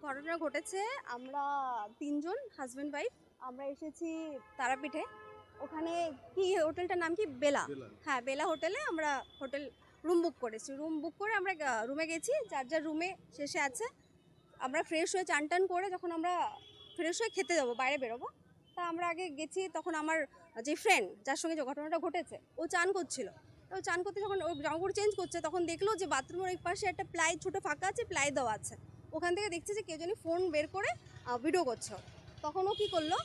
ঘটনা ঘটেছে, আমরা তিনজন হাজব্যান্ড ওয়াইফ আমরা এসেছি তারাপীঠে। ওখানে কি হোটেলটার নাম কি? বেলা। হ্যাঁ, বেলা হোটেলে আমরা হোটেল রুম বুক করেছি। রুম বুক করে আমরা রুমে গেছি, যার যার রুমে শেষে আছে। আমরা ফ্রেশ হয়ে চান টান করে যখন আমরা ফ্রেশ হয়ে খেতে যাবো, বাইরে বেরোবো, তা আমরা আগে গেছি। তখন আমার যে ফ্রেন্ড, যার সঙ্গে যে ঘটনাটা ঘটেছে, ও চান করছিল। তো চান করতে যখন ও জামাকাপড় চেঞ্জ করছে, তখন দেখলো যে বাথরুমের ওই পাশে একটা প্লাই ছোটো ফাঁকা আছে, প্লাই দেওয়া আছে। ওখান থেকে দেখছে যে কেউ জানি ফোন বের করে ভিডিও করছে। তখন ও কী করলো,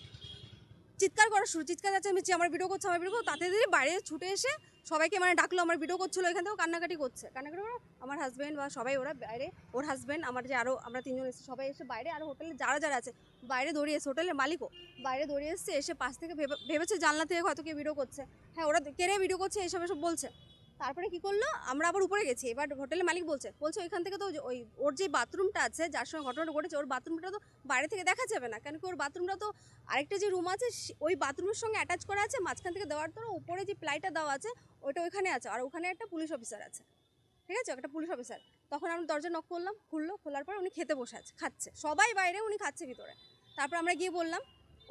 চিৎকার করা শুরু, চিৎকার চেঁচামেচি, আমার ভিডিও করছে, আমার ভিডিও করছে। তাতে বাইরে ছুটে এসে সবাইকে মানে ডাকলো, আমার ভিডিও করছিলো। এখান থেকেও কান্নাকাটি করছে, কান্নাকাটি করে আমার হাজব্যান্ড বা সবাই ওরা বাইরে, ওর হাজব্যান্ড, আমার যে আরও আমরা তিনজন এসেছি, সবাই এসে বাইরে, আর হোটেলে যারা যারা আছে বাইরে দৌড়িয়ে এসে, হোটেলের মালিকও বাইরে দৌড়িয়ে এসছে। এসে পাশ থেকে ভেবেছে জানলা থেকে হয়তো কেউ ভিডিও করছে। হ্যাঁ, ওরা কেড়ে ভিডিও করছে, এসব বলছে। তারপরে কি করলো, আমরা আবার উপরে গেছি। এবার হোটেলের মালিক বলছে ওইখান থেকে তো ওই ওর যে বাথরুমটা আছে, যার সঙ্গে ঘটনাটা ঘটেছে, ওর বাথরুমটা তো বাইরে থেকে দেখা যাবে না, কেন কি ওর বাথরুমটা তো আরেকটা যে রুম আছে ওই বাথরুমের সঙ্গে অ্যাটাচ করা আছে। মাঝখান থেকে দেওয়ার পর উপরে যে প্লাইটা দেওয়া আছে ওইটা ওইখানে আছে, আর ওখানে একটা পুলিশ অফিসার আছে, ঠিক আছে, একটা পুলিশ অফিসার। তখন আমরা দরজা নক করলাম, খোলার পর উনি খেতে বসে আছে, খাচ্ছে, সবাই বাইরে, উনি খাচ্ছে ভিতরে। তারপর আমরা গিয়ে বললাম,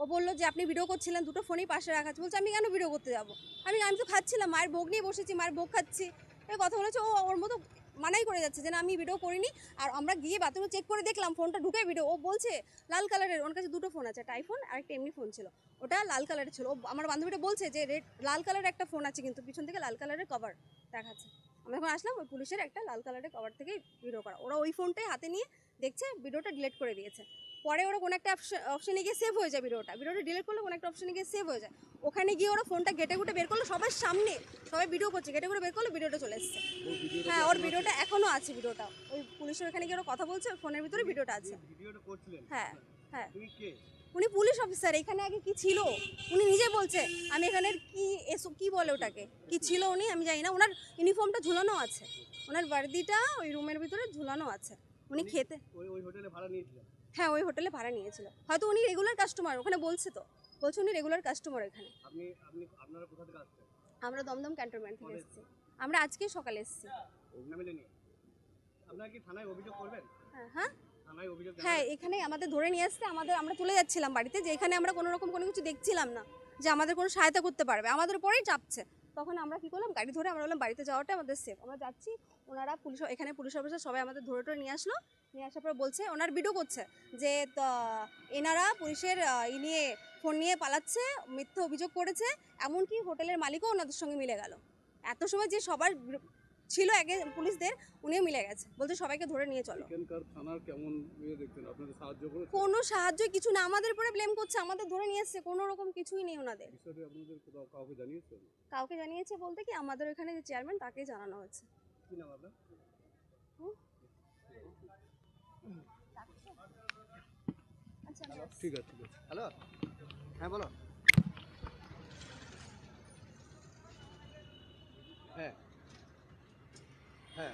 ও বললো যে আপনি ভিডিও করছিলেন, দুটো ফোনই পাশে রাখা আছে। বলছে আমি কেন ভিডিও করতে যাবো, আমি তো খাচ্ছিলাম, মায়ের ভোগ নিয়ে বসেছি, মায়ের ভোগ খাচ্ছি। এই কথা বলেছে। ও ওর মতো মানাই করে যাচ্ছে যে না আমি ভিডিও করিনি। আর আমরা গিয়ে বাথরুমে চেক করে দেখলাম, ফোনটা ঢুকে ভিডিও। ও বলছে লাল কালারের, ওর কাছে দুটো ফোন আছে, একটা আইফোন আর একটা এমনি ফোন ছিল, ওটা লাল কালারের ছিল। আমার বান্ধবীটা বলছে যে লাল কালারের একটা ফোন আছে, কিন্তু পিছন থেকে লাল কালারের কভার দেখাচ্ছে। আমরা যখন আসলাম, ওই পুলিশের একটা লাল কালারের কভার থেকেই ভিডিও করা। ওরা ওই ফোনটাই হাতে নিয়ে দেখছে, ভিডিওটা ডিলিট করে দিয়েছে। পরে ওরা কোনো একটা অপশানে গিয়ে সেভ হয়ে যায়, ভিডিওটা ডিলিট করলে কোনো একটা অপশানে গিয়ে সেভ হয়ে যায়। ওখানে গিয়ে ওরা ফোনটা ঘেটে বের করলো, সবার সামনে, সবাই ভিডিও করছে, ঘেটে বের করলো, ভিডিওটা চলে এসছে। হ্যাঁ, ওর ভিডিওটা এখনও আছে, ভিডিওটা ওই পুলিশের ওখানে গিয়ে ওরা কথা বলছে, ফোনের ভিতরে ভিডিওটা আছে। হ্যাঁ হ্যাঁ, উনি পুলিশ অফিসার। এখানে আগে কি ছিল উনি নিজে বলছে, আমি এখানের কি বলে ওটাকে, কি ছিল উনি আমি জানি না। ওনার ইউনিফর্মটা ঝুলানো আছে, ওনার বর্দিটা ওই রুমের ভিতরে ঝুলানো আছে। উনি খেতে ওই হোটেলে ভাড়া নিয়েছিলেন? হ্যাঁ, ওই হোটেলে ভাড়া নিয়েছিল, হয়তো উনি রেগুলার কাস্টমার, ওখানে বলছে উনি রেগুলার কাস্টমার এখানে। আপনারা কোথা থেকে আসছেন? আমরা দমদম ক্যান্টনমেন্ট থেকে এসেছি, আমরা আজকে সকালে এসেছি। আপনারা কি থানায় অভিযোগ করবেন? হ্যাঁ হ্যাঁ, এখানে আমাদের ধরে নিয়ে আসতে, আমরা চলে যাচ্ছিলাম বাড়িতে, যে এখানে আমরা কোনো রকম কোনো কিছু দেখছিলাম না যে আমাদের কোনো সহায়তা করতে পারবে, আমাদের উপরেই চাপছে। তখন আমরা কি করলাম, গাড়ি ধরে আমরা বললাম বাড়িতে যাওয়াটা আমাদের সেফ, আমরা যাচ্ছি। ওনারা এখানে পুলিশ অফিসার সবাই আমাদের ধরে নিয়ে আসলো। নিয়ে আসার পর বলছে, ওনার ভিডিও করছে যে এনারা পুলিশের নিয়ে ফোন নিয়ে পালাচ্ছে, মিথ্যে অভিযোগ করেছে, এমনকি হোটেলের মালিকও ওনাদের সঙ্গে মিলে গেল। এত সময় যে সবার ছিল আগে পুলিশদের, উনিও মিলে গেছে, বলছে সবাইকে ধরে নিয়ে চলো। কোনো সাহায্য কিছু না, আমাদের উপরে ব্লেম করছে, আমাদের ধরে নিয়ে এসছে, কোনো রকম কিছুই নেই ওনাদের। কাউকে জানিয়েছে বলতে কি, আমাদের ওখানে যে চেয়ারম্যান, তাকেই জানানো হয়েছে। ঠিক আছে। হ্যালো, হ্যাঁ বলো। হ্যাঁ হ্যাঁ,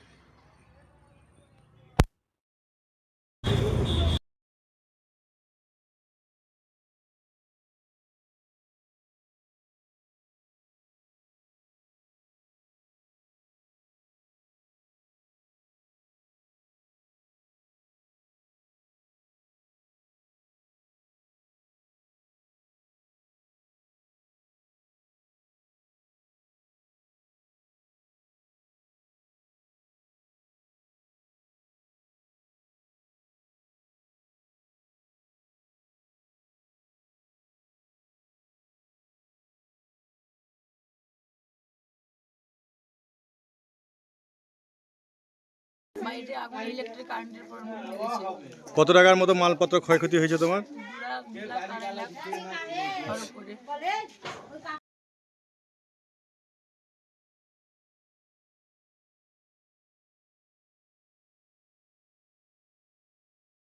কত টাকার মতো মালপত্র ক্ষয়ক্ষতি হয়েছে তোমার?